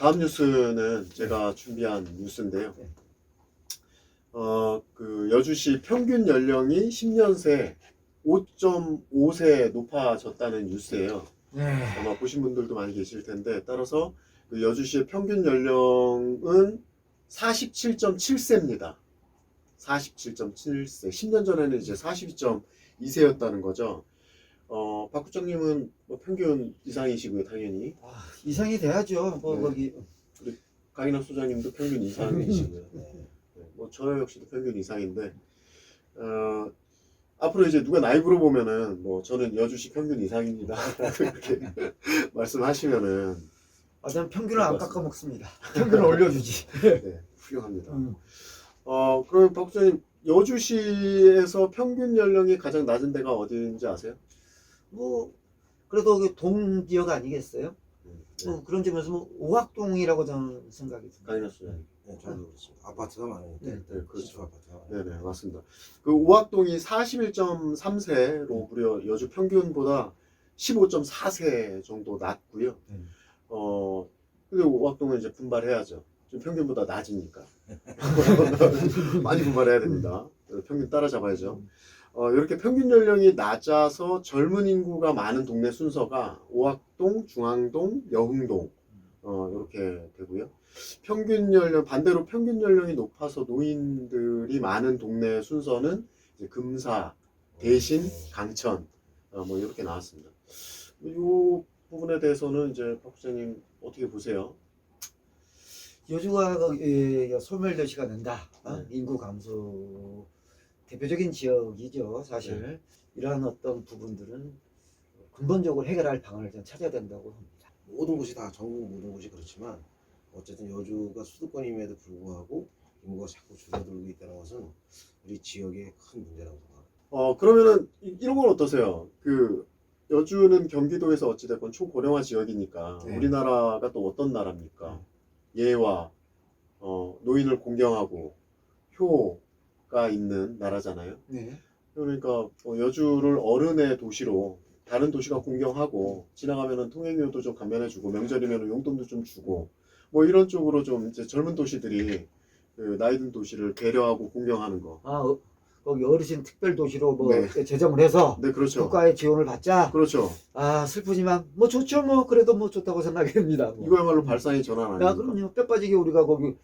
다음 뉴스는 제가 준비한 뉴스인데요. 그 여주시 평균 연령이 10년 새 5.5세 높아졌다는 뉴스예요. 네. 아마 보신 분들도 많이 계실 텐데, 따라서 그 여주시의 평균 연령은 47.7세입니다. 47.7세. 10년 전에는 이제 42.2세였다는 거죠. 박 국장님은 뭐 평균 이상이시고요, 당연히. 이상이 돼야죠. 뭐 네. 거기 우리 강인학 소장님도 평균 이상이시고요. 네, 뭐 저 역시도 평균 이상인데, 앞으로 이제 누가 나이 물어보면은 뭐 저는 여주시 평균 이상입니다. 그렇게 말씀하시면은 저는 평균을 안 깎아 먹습니다. 평균을 올려주지. 네, 훌륭합니다. 그럼 박 국장님, 여주시에서 평균 연령이 가장 낮은 데가 어디인지 아세요? 뭐 그래도 그 동지역 아니겠어요? 네. 뭐 그런 점에서 뭐 오학동이라고 저는 생각이 듭니다. 강인학 소장님. 네, 저도 그렇습니다. 아파트가 많으니까. 네, 네, 그렇죠. 시초 아파트가 많으니까. 네네, 맞습니다. 그 오학동이 41.3세로 무려 여주 평균보다 15.4세 정도 낮고요. 근데 오학동은 이제 분발해야죠. 좀 평균보다 낮으니까. 많이 분발해야 됩니다. 평균 따라잡아야죠. 이렇게 평균 연령이 낮아서 젊은 인구가 많은 동네 순서가 오학동, 중앙동, 여흥동 이렇게 되고요. 반대로 평균 연령이 높아서 노인들이 많은 동네 순서는 이제 금사, 대신, 강천 뭐 이렇게 나왔습니다. 이 부분에 대해서는 이제 박 부장님 어떻게 보세요? 여주가 소멸도시가 된다. 인구 감소 대표적인 지역이죠. 사실 네. 이러한 어떤 부분들은 근본적으로 해결할 방안을 좀 찾아야 된다고 합니다. 모든 곳이 다 전국 모든 곳이 그렇지만 어쨌든 여주가 수도권임에도 불구하고 인구가 자꾸 줄어들고 있다는 것은 우리 지역의 큰 문제라고 생각합니다. 그러면은 이런 건 어떠세요? 그 여주는 경기도에서 어찌됐건 초고령화 지역이니까 네. 우리나라가 또 어떤 나라입니까? 예와 노인을 공경하고 효가 있는 나라잖아요. 네. 그러니까 여주를 어른의 도시로 다른 도시가 공경하고 지나가면은 통행료도 좀 감면해주고 명절이면 용돈도 좀 주고 뭐 이런 쪽으로 좀 이제 젊은 도시들이 그 나이든 도시를 배려하고 공경하는 거. 거기 어르신 특별 도시로 뭐 네. 제정을 해서 네, 그렇죠. 국가의 지원을 받자. 그렇죠. 슬프지만 뭐 좋죠. 뭐 그래도 뭐 좋다고 생각이 듭니다. 뭐. 이거야말로 발상의 전환 아닙니까? 그럼요. 뼈 빠지게 우리가 거기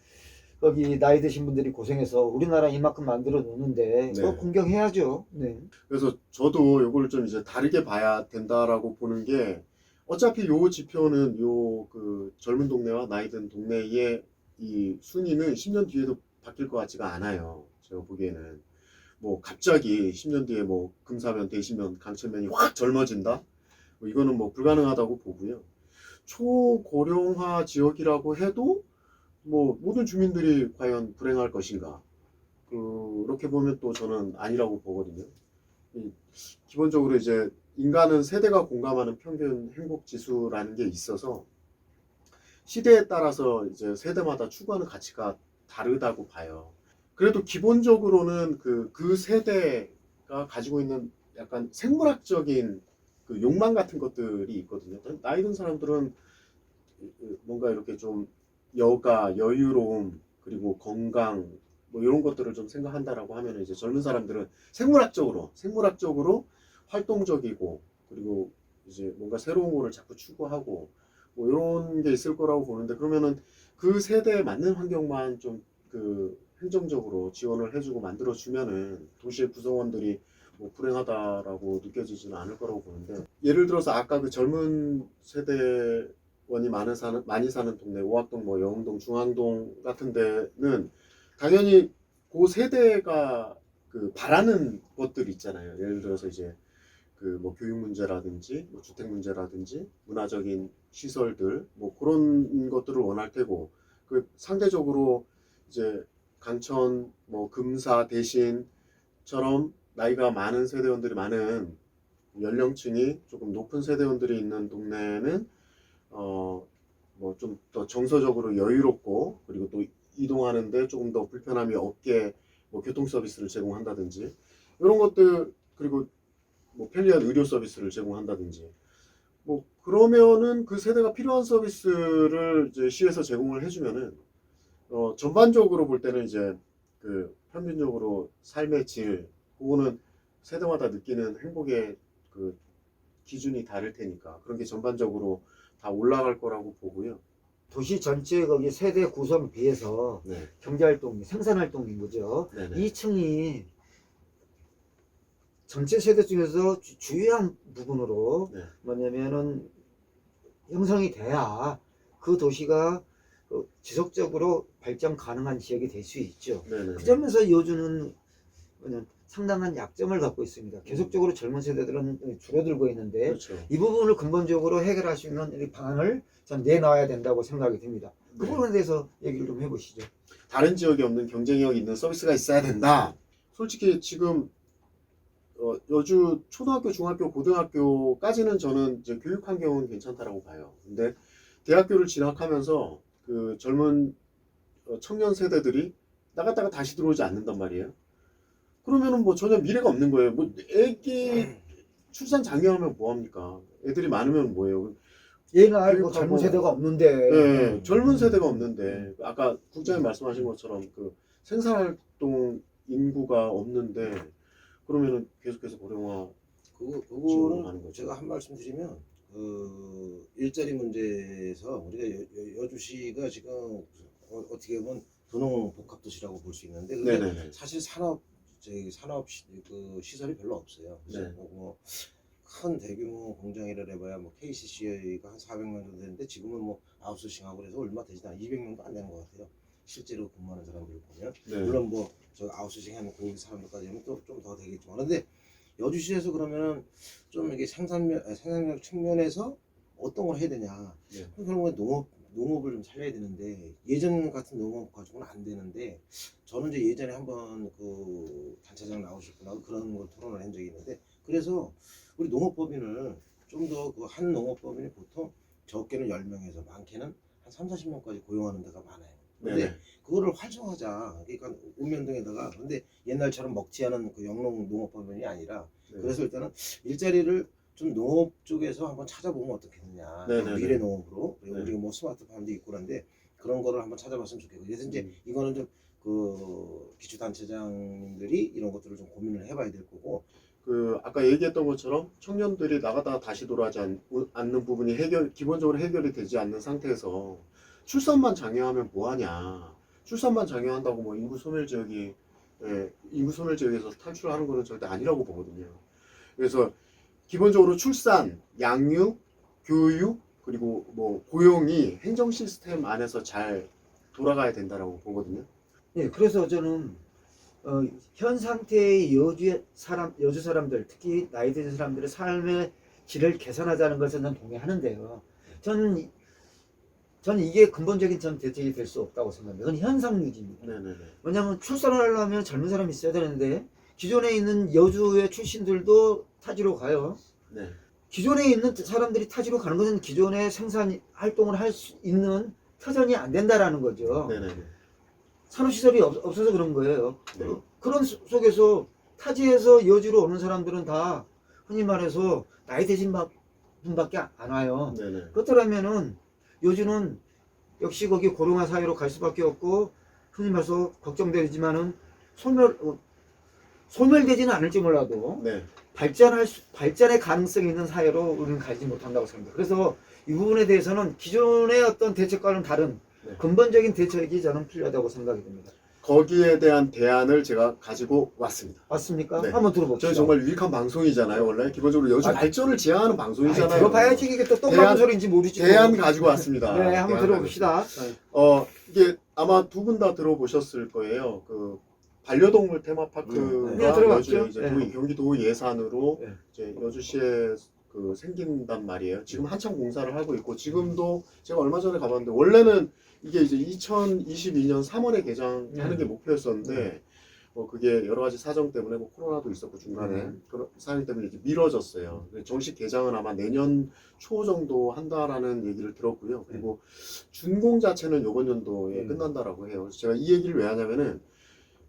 나이 드신 분들이 고생해서 우리나라 이만큼 만들어 놓는데 네. 뭐 공경해야죠. 네. 그래서 저도 요걸 좀 이제 다르게 봐야 된다라고 보는 게 어차피 요 지표는 요 그 젊은 동네와 나이 든 동네의 이 순위는 10년 뒤에도 바뀔 것 같지가 않아요. 제가 보기에는 뭐 갑자기 10년 뒤에 뭐 금사면, 대시면, 강천면이 확 젊어진다? 뭐 이거는 뭐 불가능하다고 보고요. 초고령화 지역이라고 해도 뭐 모든 주민들이 과연 불행할 것인가? 그렇게 보면 또 저는 아니라고 보거든요. 기본적으로 이제 인간은 세대가 공감하는 평균 행복 지수라는 게 있어서 시대에 따라서 이제 세대마다 추구하는 가치가 다르다고 봐요. 그래도 기본적으로는 그 세대가 가지고 있는 약간 생물학적인 그 욕망 같은 것들이 있거든요. 나이 든 사람들은 뭔가 이렇게 좀 여가, 여유로움, 그리고 건강 뭐 이런 것들을 좀 생각한다라고 하면 이제 젊은 사람들은 생물학적으로 활동적이고 그리고 이제 뭔가 새로운 거를 자꾸 추구하고 뭐 이런 게 있을 거라고 보는데, 그러면은 그 세대에 맞는 환경만 좀 그 행정적으로 지원을 해주고 만들어주면은 도시의 구성원들이 뭐 불행하다라고 느껴지지는 않을 거라고 보는데, 예를 들어서 아까 그 젊은 세대원이 많이 사는 동네 오학동, 뭐 여흥동, 중앙동 같은 데는 당연히 그 세대가 그 바라는 것들 있잖아요. 예를 들어서 이제 그 뭐 교육 문제라든지 뭐 주택 문제라든지 문화적인 시설들 뭐 그런 것들을 원할 테고, 그 상대적으로 이제 강천 뭐 금사 대신처럼 나이가 많은 세대원들이 많은 연령층이 조금 높은 세대원들이 있는 동네는 뭐 좀 더 정서적으로 여유롭고 그리고 또 이동하는데 조금 더 불편함이 없게 뭐 교통 서비스를 제공한다든지 이런 것들, 그리고 뭐 편리한 의료 서비스를 제공한다든지 뭐 그러면은 그 세대가 필요한 서비스를 이제 시에서 제공을 해주면은 전반적으로 볼 때는 이제 그 평균적으로 삶의 질 그거는 세대마다 느끼는 행복의 그 기준이 다를 테니까 그런 게 전반적으로 다 올라갈 거라고 보고요. 도시 전체 거기 세대 구성 비해서 네, 경제활동, 생산활동인 거죠. 네네. 2층이 전체 세대 중에서 주요한 부분으로 네. 뭐냐면은 형성이 돼야 그 도시가 지속적으로 발전 가능한 지역이 될 수 있죠. 네네. 그 점에서 여주는 뭐냐, 상당한 약점을 갖고 있습니다. 계속적으로 젊은 세대들은 줄어들고 있는데 그렇죠. 이 부분을 근본적으로 해결할 수 있는 이 방안을 전 내놔야 된다고 생각이 듭니다. 그 네. 부분에 대해서 얘기를 좀 해보시죠. 다른 지역에 없는 경쟁력 있는 서비스가 있어야 된다. 솔직히 지금 여주 초등학교, 중학교, 고등학교까지는 저는 이제 교육 환경은 괜찮다라고 봐요. 근데 대학교를 진학하면서 그 젊은 청년 세대들이 나갔다가 다시 들어오지 않는단 말이에요. 그러면은 뭐 전혀 미래가 없는 거예요. 뭐 애기 출산 장려하면 뭐 합니까? 애들이 많으면 뭐예요? 얘가 뭐 교육하고- 젊은 세대가 없는데 네, 젊은 세대가 없는데 아까 국장님 말씀하신 것처럼 그 생산활동 인구가 없는데 그러면은 계속해서 고령화 지원을 그거는 하는 거죠. 제가 한 말씀 드리면 그 일자리 문제에서 우리가 여주시가 지금 어떻게 보면 도농복합도시라고 볼 수 있는데 근데 네네네. 사실 산업 그 시설이 별로 없어요. 그래서 네. 큰 대규모 공장이라 해봐야 뭐 KCC가 한 400명 정도 되는데 지금은 뭐 아웃소싱하고 그래서 얼마 되지도 않아 200명도 안 되는 것 같아요. 실제로 근무하는 사람들을 보면 네. 물론 뭐 저 아웃소싱 하는 그 사람들까지 하면 또 좀 더 되겠지만 근데 여주시에서 그러면은 좀 이게 생산력 측면에서 어떤 걸 해야 되냐? 네. 결국에 농업을 좀 살려야 되는데 예전 같은 농업 가지고는 안 되는데 저는 이제 예전에 한번 그 단체장 나오셨구나 그런 걸 토론을 한 적이 있는데 그래서 우리 농업법인을 좀 더 그 한 농업법인이 보통 적게는 10명에서 많게는 한 3, 40명까지 고용하는 데가 많아요. 근데 네네. 그거를 활성화하자. 그러니까 읍면동에다가 근데 옛날처럼 먹튀 하는 그 영농 농업법인이 아니라 네. 그래서 일단은 일자리를 좀 농업 쪽에서 한번 찾아보면 어떻겠느냐. 네네네. 미래 농업으로. 그리고 네. 우리가 뭐 스마트팜도 있고 그런데 그런 거를 한번 찾아봤으면 좋겠고. 그래서 이제 이거는 좀 그 기초단체장님들이 이런 것들을 좀 고민을 해봐야 될 거고. 그 아까 얘기했던 것처럼 청년들이 나갔다가 다시 돌아오지 않는 부분이 기본적으로 해결이 되지 않는 상태에서 출산만 장려하면 뭐하냐. 출산만 장려한다고 뭐 인구 소멸 지역에서 탈출하는 거는 절대 아니라고 보거든요. 그래서 기본적으로 출산, 양육, 교육 그리고 뭐 고용이 행정 시스템 안에서 잘 돌아가야 된다라고 보거든요. 예, 그래서 저는 현 상태의 여주 사람들, 특히 나이 든 사람들의 삶의 질을 개선하자는 것은 전 동의하는데요. 저는 이게 근본적인 대책이 될 수 없다고 생각합니다. 그건 현상 유지입니다. 네네네. 왜냐하면 출산을 하려면 젊은 사람이 있어야 되는데 기존에 있는 여주의 출신들도 타지로 가요. 네. 기존에 있는 사람들이 타지로 가는 것은 기존의 생산 활동을 할 수 있는 터전이 안 된다라는 거죠. 네네네. 산업시설이 없어서 그런 거예요. 네. 그런 속에서 타지에서 여주로 오는 사람들은 다 흔히 말해서 나이 드신 분밖에 안 와요. 네네. 그렇더라면은 여주는 역시 거기 고령화 사회로 갈 수밖에 없고 흔히 말해서 걱정되지만은 소멸되지는 않을지 몰라도 네. 발전의 가능성이 있는 사회로 우리는 가지 못한다고 생각합니다. 그래서 이 부분에 대해서는 기존의 어떤 대책과는 다른 네. 근본적인 대책이 저는 필요하다고 생각이 듭니다. 거기에 대한 대안을 제가 가지고 왔습니다. 맞습니까? 네. 한번 들어봅시다. 저희 정말 유익한 방송이잖아요. 원래 기본적으로 여주 아, 발전을 지향하는 방송이잖아요. 들어봐야지 이게 또 대안- 똥망 소리인지 모르지. 대안 가지고 왔습니다. 네, 한번 대안 들어봅시다. 이게 아마 두 분 다 들어보셨을 거예요. 그 반려동물 테마파크가 네, 들어봤죠. 여주에 이제 네. 경기도 예산으로 네. 이제 여주시에 그 생긴단 말이에요. 지금 한참 공사를 하고 있고 지금도 제가 얼마 전에 가봤는데 원래는 이게 이제 2022년 3월에 개장하는 게 목표였었는데 그게 여러 가지 사정 때문에 뭐 코로나도 있었고 중간에 그런 사정 때문에 이제 미뤄졌어요. 정식 개장은 아마 내년 초 정도 한다라는 얘기를 들었고요. 그리고 준공 자체는 이번 연도에 끝난다라고 해요. 그래서 제가 이 얘기를 왜 하냐면은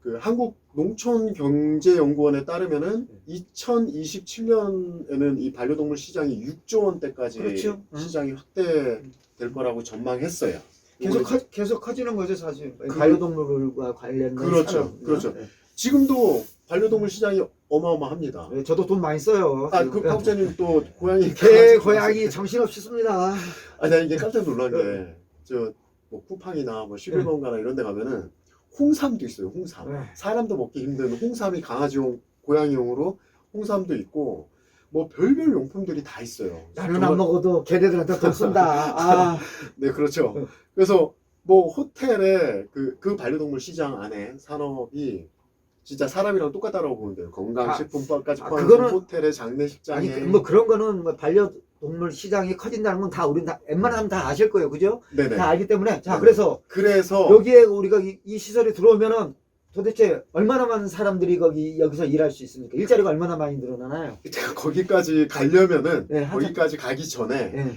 그 한국농촌경제연구원에 따르면은 2027년에는 이 반려동물 시장이 6조 원대까지 그렇죠. 시장이 확대될 거라고 전망했어요. 계속 커지는 거죠, 사실. 반려동물과 관련된 그렇죠. 산업. 그렇죠. 네. 지금도 반려동물 시장이 어마어마합니다. 네, 저도 돈 많이 써요. 아, 그 박사님 또 고양이 개, 고양이 정신없이 씁니다. 아, 나 이게 깜짝 놀란 게, 뭐 쿠팡이나 뭐 11번가나 이런 데 가면은 홍삼도 있어요, 홍삼. 네. 사람도 먹기 힘든 홍삼이 강아지용, 고양이용으로 홍삼도 있고, 뭐 별별 용품들이 다 있어요. 나는 정말- 안 먹어도 걔네들한테 돈 쓴다. 아, 네, 그렇죠. 그래서 뭐 호텔에 그 반려동물 시장 안에 산업이 진짜 사람이랑 똑같다라고 보면 돼요. 건강식품까지 포함해서 그거는- 호텔의 장례식장에. 아니, 뭐 그런 거는 뭐 반려동물 시장이 커진다는 건 다 우린 다 웬만하면 다 아실 거예요. 그죠? 네네. 다 알기 때문에. 자, 네. 그래서 그래서 여기에 우리가 이 시설에 들어오면은 도대체 얼마나 많은 사람들이 여기서 일할 수 있습니까? 일자리가 얼마나 많이 늘어나나요? 거기까지 가려면은 네, 거기까지 가기 전에 네.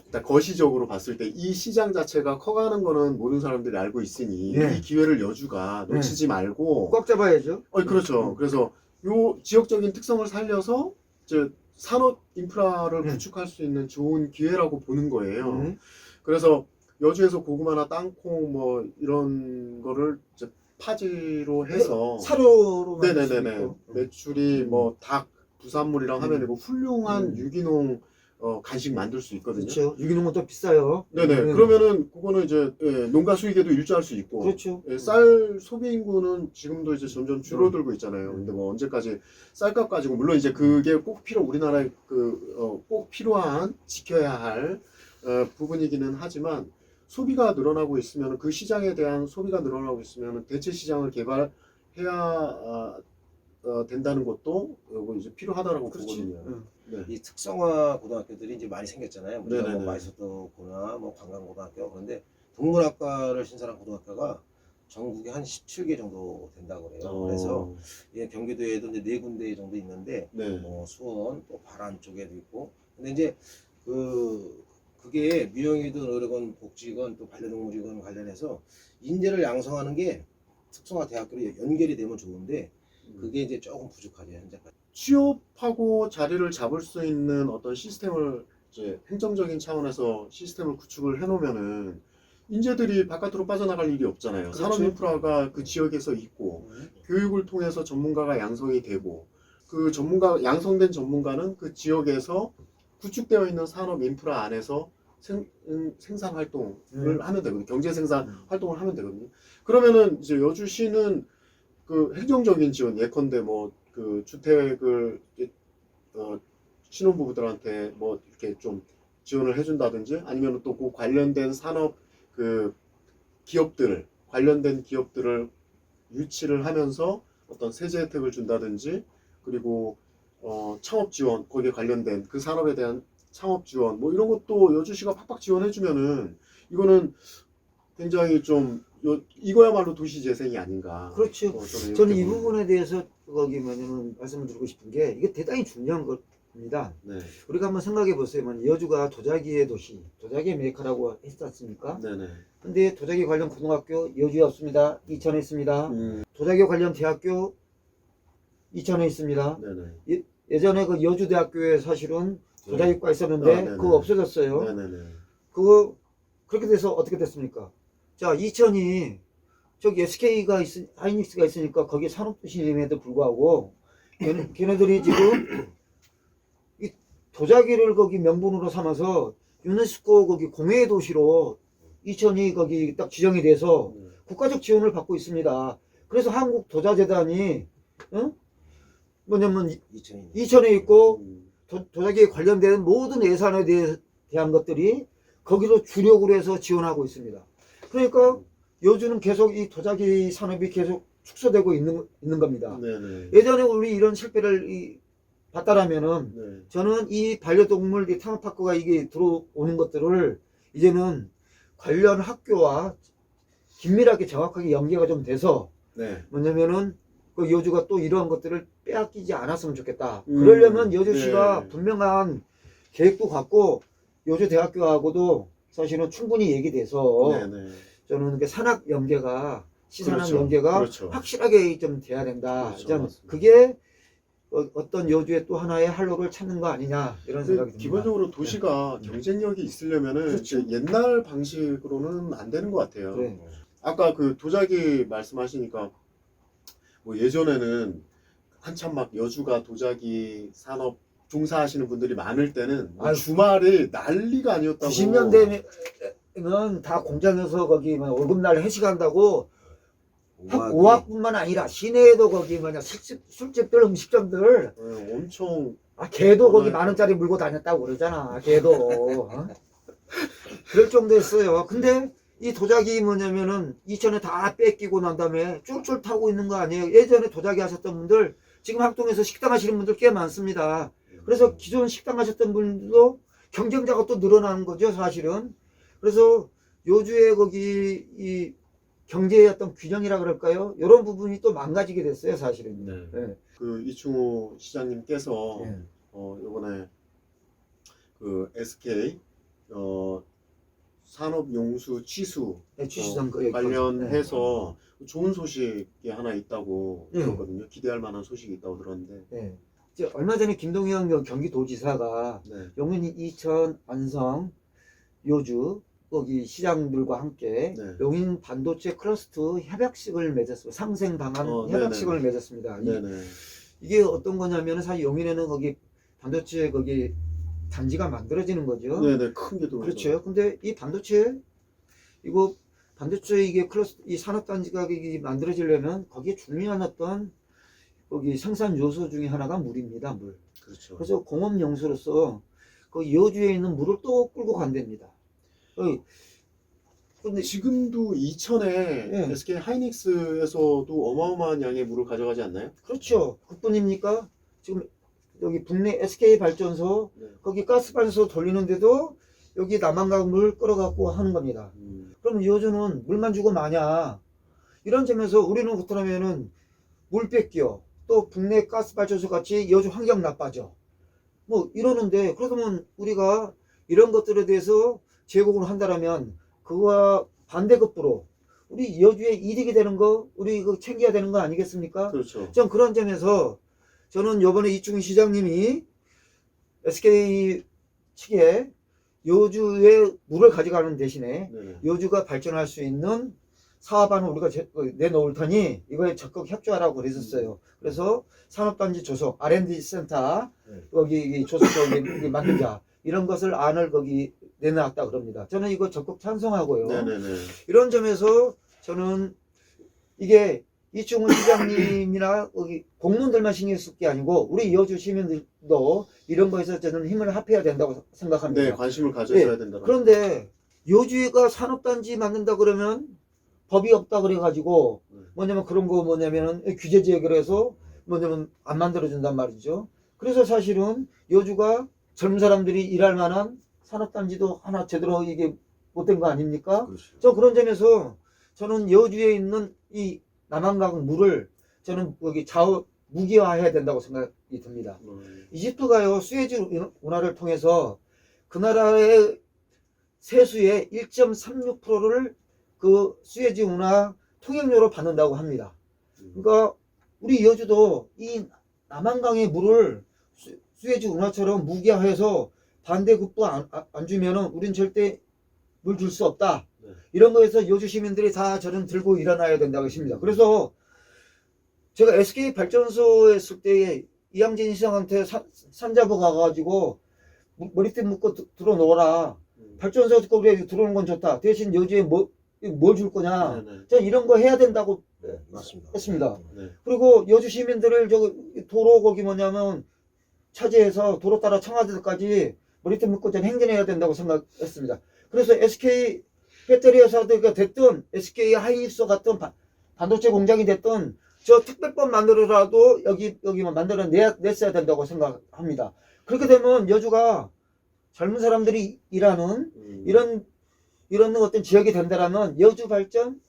일단 거시적으로 봤을 때 이 시장 자체가 커가는 거는 모든 사람들이 알고 있으니 네. 이 기회를 여주가 놓치지 말고 꽉 잡아야죠. 그렇죠. 그래서 요 지역적인 특성을 살려서 이제 산업 인프라를 구축할 수 있는 좋은 기회라고 보는 거예요. 그래서 여주에서 고구마나 땅콩 뭐 이런 거를 이제 파지로 해서 사료로 만들 수 네네네네 있고. 매출이 뭐 닭 부산물이랑 하면 이거 훌륭한 음. 유기농 간식 만들 수 있거든요. 그렇죠. 유기농은 또 비싸요. 네네. 그러면은 그거는 이제 농가 수익에도 일조할 수 있고. 그렇죠. 쌀 소비 인구는 지금도 이제 점점 줄어들고 있잖아요. 근데 뭐 언제까지 쌀값 가지고 물론 이제 그게 꼭 우리나라에 꼭 필요한 지켜야 할 부분이기는 하지만 소비가 늘어나고 있으면 그 시장에 대한 소비가 늘어나고 있으면 대체 시장을 개발해야 된다는 것도 이제 필요하다라고 그렇지. 보거든요. 네. 이 특성화 고등학교들이 이제 많이 생겼잖아요. 우리가 네네네. 뭐 마이서도고나 뭐 관광고등학교 그런데 동물학과를 신설한 고등학교가 전국에 한 17개 정도 된다고 그래요. 그래서 예, 경기도에도 이제 4군데 정도 있는데 네. 뭐 수원 또 발안 쪽에도 있고 근데 이제 그게 민영이든 어르건 복지건 또 반려동물이건 관련해서 인재를 양성하는 게 특성화 대학교로 연결이 되면 좋은데 그게 이제 조금 부족하죠 현재까지. 취업하고 자리를 잡을 수 있는 어떤 시스템을 이제 행정적인 차원에서 시스템을 구축을 해놓으면은 인재들이 바깥으로 빠져나갈 일이 없잖아요. 그렇죠. 산업 인프라가 그 지역에서 있고 교육을 통해서 전문가가 양성이 되고 그 양성된 전문가는 그 지역에서 구축되어 있는 산업 인프라 안에서 생산 활동을 하면 되거든요. 경제 생산 활동을 하면 되거든요. 그러면은 이제 여주시는 그 행정적인 지원 예컨대 뭐 그 주택을 신혼부부들한테 뭐 이렇게 좀 지원을 해준다든지 아니면 또 그 관련된 산업 그 기업들 관련된 기업들을 유치를 하면서 어떤 세제 혜택을 준다든지 그리고 창업 지원 거기에 관련된 그 산업에 대한 창업 지원 뭐 이런 것도 여주시가 팍팍 지원해주면은 이거는 굉장히 좀 이거야말로 도시 재생이 아닌가. 그렇죠. 저는 이 부분에 대해서 뭐냐면 말씀을 드리고 싶은 게 이게 대단히 중요한 겁니다. 네, 우리가 한번 생각해 보세요. 여주가 도자기의 도시, 도자기의 메카라고 했지 않습니까? 네네. 근데 도자기 관련 고등학교 여주에 없습니다. 이천에 있습니다. 도자기 관련 대학교 이천에 있습니다. 네네. 예전에 그 여주대학교에 사실은 도자기과 있었는데 네네. 그거 없어졌어요. 네네네. 그거 그렇게 돼서 어떻게 됐습니까? 자, 이천이 저기 SK가 하이닉스가 있으니까 거기에 산업도시임에도 불구하고 걔네들이 지금 이 도자기를 거기 명분으로 삼아서 유네스코 거기 공예의 도시로 이천이 거기 딱 지정이 돼서 국가적 지원을 받고 있습니다. 그래서 한국도자재단이 뭐냐면 이천에 있고 도자기에 관련된 모든 예산에 대한 것들이 거기로 주력으로 해서 지원하고 있습니다. 그러니까 여주는 계속 이 도자기 산업이 계속 축소되고 있는 겁니다. 네네. 예전에 우리 이런 실패를 봤다라면은 네. 저는 이 반려동물 이 테마파크가 이게 들어오는 것들을 이제는 관련 학교와 긴밀하게 정확하게 연계가 좀 돼서 네. 뭐냐면은 그 여주가 또 이러한 것들을 빼앗기지 않았으면 좋겠다. 그러려면 여주시가 네. 분명한 계획도 갖고 여주대학교하고도 사실은 충분히 얘기돼서 네네. 저는 산학 연계가 시사랑 그렇죠. 연계가 그렇죠. 확실하게 좀 돼야 된다. 그렇죠. 좀 맞습니다. 그게 어떤 여주의 또 하나의 할로를 찾는 거 아니냐 이런 생각이 듭니다. 기본적으로 도시가 경쟁력이 있으려면은 그렇죠. 이제 옛날 방식으로는 안 되는 것 같아요. 네. 아까 그 도자기 말씀하시니까 뭐 예전에는 한참 막 여주가 도자기 산업 종사하시는 분들이 많을 때는 뭐 아유, 주말이 난리가 아니었다고. 90년대는 다 공장에서 거기 뭐 월급날 회식한다고 오학뿐만 아니라 시내에도 거기 뭐냐 술집들 음식점들 네, 엄청 걔도 거기 맞아요. 10,000원짜리 물고 다녔다고 그러잖아. 걔도 어? 그럴 정도였어요. 근데 이 도자기 뭐냐면은 2000에 다 뺏기고 난 다음에 쫄쫄 타고 있는 거 아니에요. 예전에 도자기 하셨던 분들 지금 학동에서 식당 하시는 분들 꽤 많습니다. 그래서 기존 식당 하셨던 분들도 경쟁자가 또 늘어나는 거죠, 사실은. 그래서 요주의 거기 이 경제의 어떤 균형이라 그럴까요? 이런 부분이 또 망가지게 됐어요, 사실은. 네. 네. 그 이충호 시장님께서 네. 요번에 그 SK 산업용수 취수 네, 취수상 거 관련해서 좋은 소식이 하나 있다고 네. 들었거든요. 기대할 만한 소식이 있다고 들었는데. 네. 이제 얼마 전에 김동현 경기도지사가 네. 용인, 이천, 안성, 요주 거기 시장들과 함께 네. 용인 반도체 클러스터 협약식을 맺었어요. 상생 방안 협약식을 맺었습니다. 네네. 이게 어떤 거냐면 사실 용인에는 거기 반도체 거기 단지가 만들어지는 거죠. 네네. 큰 게 들어오죠. 그렇죠. 근데 이 반도체 이거 반도체 이게 클러스터 이 산업 단지가 이게 만들어지려면 거기에 중요한 어떤 거기 생산 요소 중에 하나가 물입니다. 물. 그렇죠. 그래서 공업 용수로서 그 여주에 있는 물을 또 끌고 간답니다. 근데 지금도 이천에 네. SK 하이닉스에서도 어마어마한 양의 물을 가져가지 않나요? 그렇죠. 그뿐입니까? 지금 여기 북내 SK 발전소 네. 거기 가스 발전소 돌리는데도 여기 남한강 물 끌어갖고 하는 겁니다. 그럼 여주는 물만 주고 마냐? 이런 점에서 우리는 그렇다면은 물 뺏겨 또 북내 가스 발전소 같이 여주 환경 나빠져. 뭐 이러는데 그러면 우리가 이런 것들에 대해서 제공을 한다라면 그와 반대급부로 우리 여주에 이득이 되는 거 우리 이거 챙겨야 되는 거 아니겠습니까? 그렇죠. 전 그런 점에서 저는 요번에 이충희 시장님이 SK 측에 여주에 물을 가져가는 대신에 네네. 여주가 발전할 수 있는 사업안을 우리가 내놓을 테니 이거에 적극 협조하라고 그랬었어요. 그래서 산업단지 조속, R&D 센터 여기 조속 여기 만들자 이런 것을 안을 거기 내놨다 그럽니다. 저는 이거 적극 찬성하고요. 네네네. 이런 점에서 저는 이게 이충훈 시장님이나 여기 공무원들만 신경 쓸 게 아니고 우리 여주 시민들도 이런 거에서 저는 힘을 합해야 된다고 생각합니다. 네, 관심을 가져야 네. 된다. 그런데 여주가 산업단지 만든다 그러면 법이 없다 그래가지고 뭐냐면 그런 거 뭐냐면은 규제 지역으로 해서 뭐냐면 안 만들어준단 말이죠. 그래서 사실은 여주가 젊은 사람들이 일할 만한 산업단지도 하나 제대로 이게 못된 거 아닙니까? 그렇죠. 저 그런 점에서 저는 여주에 있는 이 남한강 물을 저는 여기 무기화해야 된다고 생각이 듭니다. 이집트가요 수에즈 운하를 통해서 그 나라의 세수의 1.36%를 그 수에즈 운하 통행료로 받는다고 합니다. 그러니까 우리 여주도 이 남한강의 물을 수에즈 운하처럼 무기화해서 반대급부 안 주면은 우린 절대 물 줄 수 없다. 네. 이런 거에서 여주 시민들이 다 저는 들고 일어나야 된다고 했습니다. 그래서 제가 SK 발전소에 있을 때에 이양진 시장한테 산자부 가가지고 머리띠 묶고 들어놓아라. 발전소 우리 들어오는 건 좋다. 대신 여주에 뭘 줄 거냐. 네네. 저 이런 거 해야 된다고 네, 맞습니다. 했습니다. 네. 그리고 여주 시민들을 도로 거기 뭐냐면 차지해서 도로 따라 청와대까지 머리띠 묶고 좀 행진해야 된다고 생각했습니다. 그래서 SK 배터리 회사가 됐든 SK 하이닉스 같은 반도체 공장이 됐든 저 특별법 만들어라도 여기만 만들어냈어야 된다고 생각합니다. 그렇게 되면 여주가 젊은 사람들이 일하는 이런 어떤 지역이 된다라면 여주 발전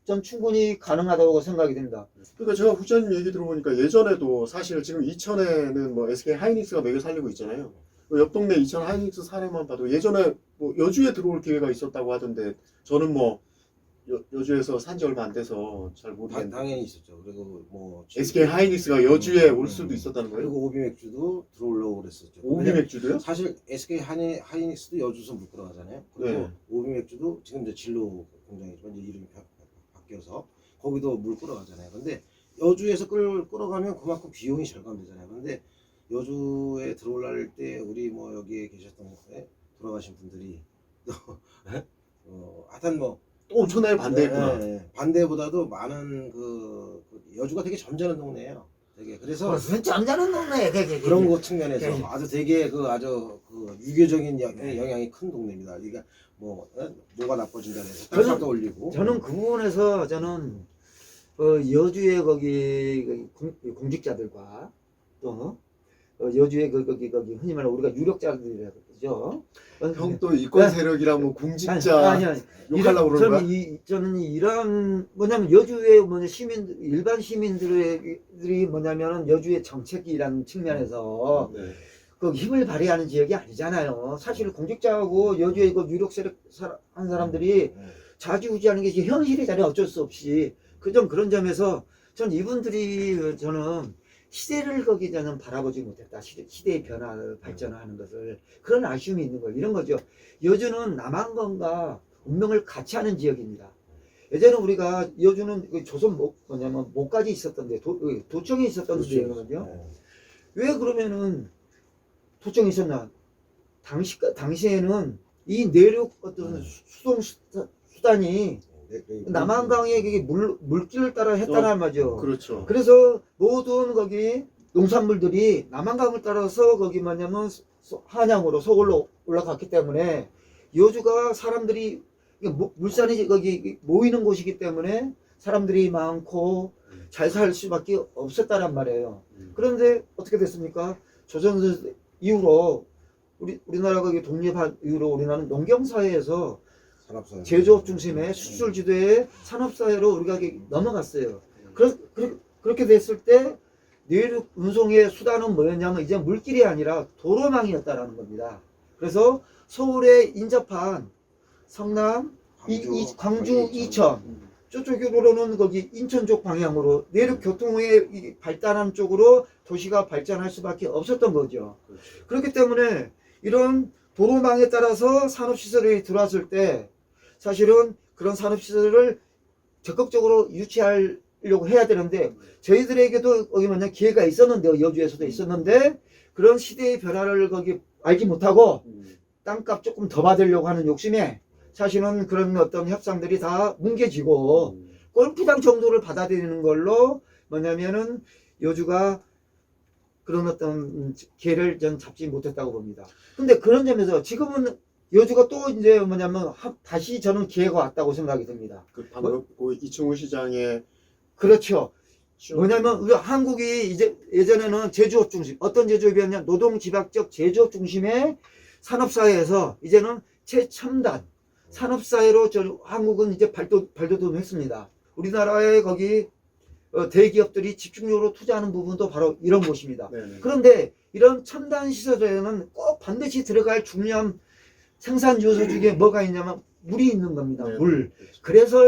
전 충분히 가능하다고 생각이 됩니다. 그러니까 제가 후자님 얘기 들어보니까 예전에도 사실 지금 이천에는 뭐 SK 하이닉스가 매겨 살리고 있잖아요. 옆 동네 이천 하이닉스 사례만 봐도 예전에 뭐 여주에 들어올 기회가 있었다고 하던데 저는 뭐 여주에서 산지 얼마 안 돼서 잘 모르겠는데 당연히 있었죠. 그리고 뭐 SK 하이닉스가 여주에 올 수도 있었다는 거예요? 그리고 오비 맥주도 들어오려고 그랬었죠. 오비 맥주도요? 사실 SK 하이닉스도 여주에서 물 끌어가잖아요. 그리고 네. 오비 맥주도 지금 이제 진로 공장이지만 이제 이름이 바뀌어서 거기도 물 끌어가잖아요. 근데 여주에서 끌어가면 그만큼 비용이 절감되잖아요. 근데 여주에 들어올 때 우리 뭐 여기에 계셨던 돌아가신 분들이 하여튼 뭐 또 엄청나게 반대했구나. 반대보다도 많은 여주가 되게 점잖은 동네예요. 되게 그래서 점잖은 동네 그런 것 측면에서 네. 아주 되게 아주 유교적인 영향이 큰 동네입니다. 그러니까 뭐가 나빠진다 해서 땅값도 올리고 저는 그 부분에서 저는 여주의 거기 공직자들과 또 여주의 거기 흔히 말하는 우리가 유력자들이라고 그러죠. 형 또 이권 세력이랑 뭐 공직자 아니 욕하려고 그러는 거야? 저는 이런 뭐냐면 여주의 일반 시민들이 뭐냐면은 여주의 정책이라는 측면에서 네. 그 힘을 발휘하는 지역이 아니잖아요. 사실 공직자하고 여주의 그 유력 세력 한 사람들이 좌지우지하는 게 현실이잖아요. 어쩔 수 없이 그런 점에서 전 이분들이 저는 시대를 거기 저는 바라보지 못했다. 시대의 변화를 발전하는 것을 그런 아쉬움이 있는 거예요. 이런 거죠. 여주는 남한권과 운명을 같이 하는 지역입니다. 예전에 우리가 여주는 조선 뭐냐면 목까지 있었던데 도청이 있었던 데거든요. 왜 그러면은 도청이 있었나? 당시에는 이 내륙 어떤 수송 수단이 남한강의 물길을 따라 했다는 말이죠. 그렇죠. 그래서 모든 거기 농산물들이 남한강을 따라서 거기 뭐냐면 한양으로 서울로 올라갔기 때문에 여주가 사람들이 물산이 거기 모이는 곳이기 때문에 사람들이 많고 잘 살 수밖에 없었다란 말이에요. 그런데 어떻게 됐습니까? 조선 이후로 우리나라 거기 독립한 이후로 우리나라는 농경사회에서 산업사회. 제조업 중심의 수출 지도의 산업사회로 우리가 넘어갔어요. 그렇게 됐을 때 내륙 운송의 수단은 뭐였냐면 이제 물길이 아니라 도로망이었다라는 겁니다. 그래서 서울에 인접한 성남, 광주, 이천 저쪽으로는 거기 인천 쪽 방향으로 내륙 교통의 발달한 쪽으로 도시가 발전할 수밖에 없었던 거죠. 그렇기 때문에 이런 도로망에 따라서 산업시설이 들어왔을 때 사실은 그런 산업시설을 적극적으로 유치하려고 해야 되는데 저희들에게도 거기 뭐냐 기회가 있었는데요. 여주에서도 있었는데 그런 시대의 변화를 거기 알지 못하고 땅값 조금 더 받으려고 하는 욕심에 사실은 그런 어떤 협상들이 다 뭉개지고 골프장 정도를 받아들이는 걸로 뭐냐면은 여주가 그런 어떤 기회를 전 잡지 못했다고 봅니다. 근데 그런 점에서 지금은 여주가 또 이제 뭐냐면 다시 저는 기회가 왔다고 생각이 듭니다. 방금 이충우 시장의 그렇죠. 뭐냐면 우리 한국이 이제 예전에는 제조업 중심, 어떤 제조업이었냐, 노동집약적 제조업 중심의 산업사회에서 이제는 최첨단 산업사회로 한국은 이제 발돋움을 했습니다. 우리나라의 거기 대기업들이 집중적으로 투자하는 부분도 바로 이런 곳입니다. 네네. 그런데 이런 첨단 시설에는 꼭 반드시 들어갈 중요한 생산 요소 중에 뭐가 있냐면 물이 있는 겁니다. 네네. 물. 그래서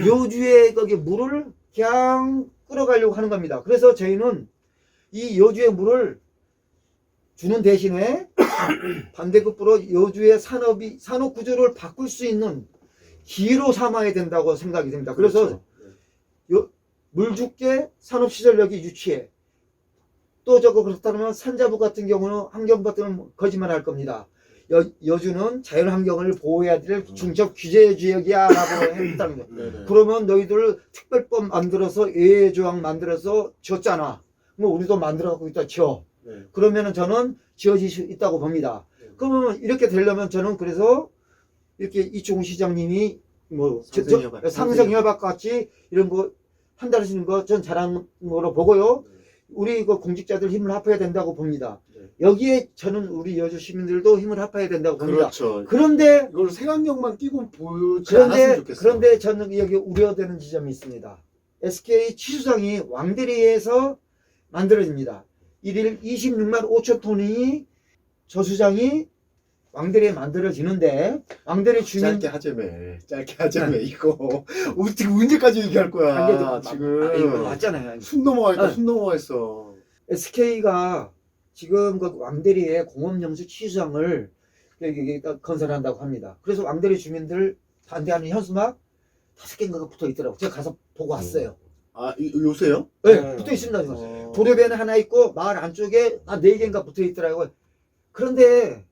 여주의 거기 물을 그냥 끌어가려고 하는 겁니다. 그래서 저희는 이 여주의 물을 주는 대신에 반대급부로 여주의 산업 구조를 바꿀 수 있는 기회로 삼아야 된다고 생각이 됩니다. 그래서 그렇죠. 물죽게 산업시설력이 유치해. 또 그렇다면 산자부 같은 경우는 환경 같은 거짓말 할 겁니다. 여주는 자연환경을 보호해야 될 중적 규제 지역이야 라고 했다는 거예요. 네네. 그러면 너희들 특별법 만들어서 예외조항 만들어서 지었잖아. 뭐 우리도 만들어 갖고 있다 지어. 네. 그러면은 저는 지어질 수 있다고 봅니다. 그러면 이렇게 되려면 저는 그래서 이렇게 이충우 시장님이 뭐 상생협약 같이 이런 거 한다는 거 전 자랑으로 보고요. 우리 그 공직자들 힘을 합해야 된다고 봅니다. 네. 여기에 저는 우리 여주 시민들도 힘을 합해야 된다고 봅니다. 그렇죠. 그런데 이걸 생각력만 끼고 보지 않았으면 좋겠어요. 그런데 저는 여기 우려되는 지점이 있습니다. SK 치수장이 왕대리에서 만들어집니다. 1일 26만 5천 톤이 저수장이 왕들이 만들어지는데 왕들의 주민 짧게 하자매. 짧게 하자매 이거. 어떻게 언제까지 얘기할 거야? 이거 지금 맞잖아요. 숨 넘어가니까 네. 숨 넘어가있어. SK가 지금 그 왕대리의 공업영수 취수장을 여기 건설한다고 합니다. 그래서 왕대리 주민들 반대하는 현수막 5개인가가 붙어 있더라고. 제가 가서 보고 왔어요. 아 요새요? 네, 붙어 있습니다. 지금. 어. 도로변에 하나 있고 마을 안쪽에 4개인가 붙어 있더라고요. 그런데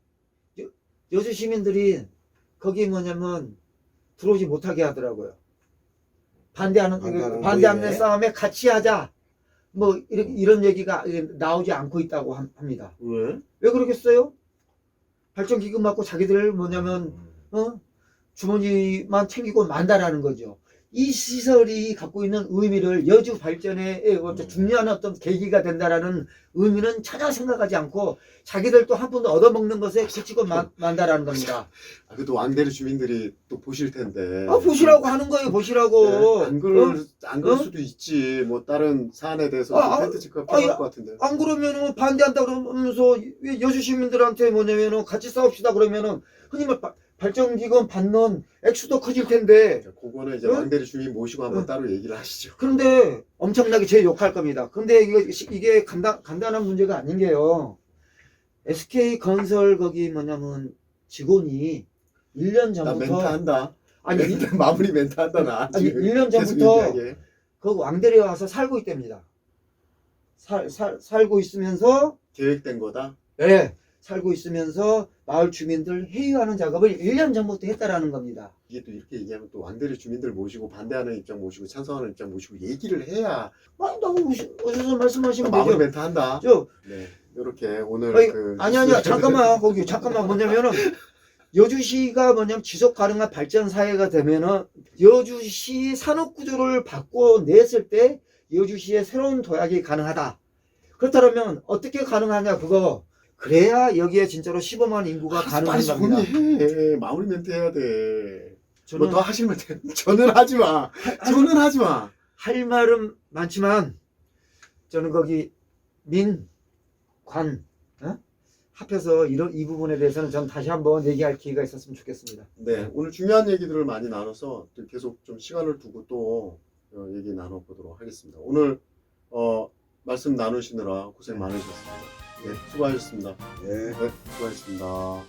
여주 시민들이 거기 뭐냐면 들어오지 못하게 하더라고요. 반대하는 모임에. 싸움에 같이 하자. 뭐 이런 얘기가 나오지 않고 있다고 합니다. 왜? 왜 그러겠어요? 발전기금 받고 자기들 뭐냐면 주머니만 챙기고 만다라는 거죠. 이 시설이 갖고 있는 의미를 여주 발전에 중요한 어떤 계기가 된다라는 의미는 전혀 생각하지 않고 자기들 또 한 푼도 얻어먹는 것에 그치고 만다라는 겁니다. 아, 그래도 왕대리 주민들이 또 보실 텐데. 보시라고 하는 거예요. 보시라고. 네, 안 그럴 수도 있지. 뭐 다른 사안에 대해서 팩트 체크가 필요할 것 같은데. 안 그러면은 반대한다 그러면서 왜 여주 시민들한테 뭐냐면은 같이 싸웁시다 그러면은 흔히 말 발전기금 받는 액수도 커질 텐데. 자, 그거는 이제 응? 왕대리 주민 모시고 한번 응. 따로 얘기를 하시죠. 그런데 엄청나게 제 욕할 겁니다. 근데 이게 간단한 문제가 아닌 게요. SK 건설 거기 뭐냐면 직원이 1년 나 전부터 멘트 한다. 아니 멘트, 마무리 멘트 한다 나. 아니, 지금 1년 계속 전부터 얘기하게. 그 왕대리에 와서 살고 있답니다. 살고 있으면서 계획된 거다. 예, 살고 있으면서 마을 주민들 회유하는 작업을 1년 전부터 했다라는 겁니다. 이게 또 이렇게 얘기하면 또 왕대리 주민들 모시고 반대하는 입장 모시고 찬성하는 입장 모시고 얘기를 해야 아니, 너무 오셔서 말씀하시면 마무리 되죠. 멘트 한다. 저, 네, 이렇게 오늘 아니, 잠깐만, 잠깐만, 뭐냐면은, 여주시가 뭐냐면 지속 가능한 발전 사회가 되면은, 여주시 산업구조를 바꿔냈을 때, 여주시의 새로운 도약이 가능하다. 그렇다면, 어떻게 가능하냐, 그거. 그래야 여기에 진짜로 15만 인구가 가능한 빨리 겁니다. 정리해. 마무리 멘트 해야 돼. 저는 뭐 더 하시면 돼. 저는 하지 마. 저는 하지 마. 할 말은 많지만, 저는 거기, 관, 합해서 이 부분에 대해서는 전 다시 한번 얘기할 기회가 있었으면 좋겠습니다. 네, 오늘 중요한 얘기들을 많이 나눠서 또 계속 좀 시간을 두고 또 얘기 나눠보도록 하겠습니다. 오늘 말씀 나누시느라 고생 많으셨습니다. 네, 수고하셨습니다. 네. 네, 수고하셨습니다.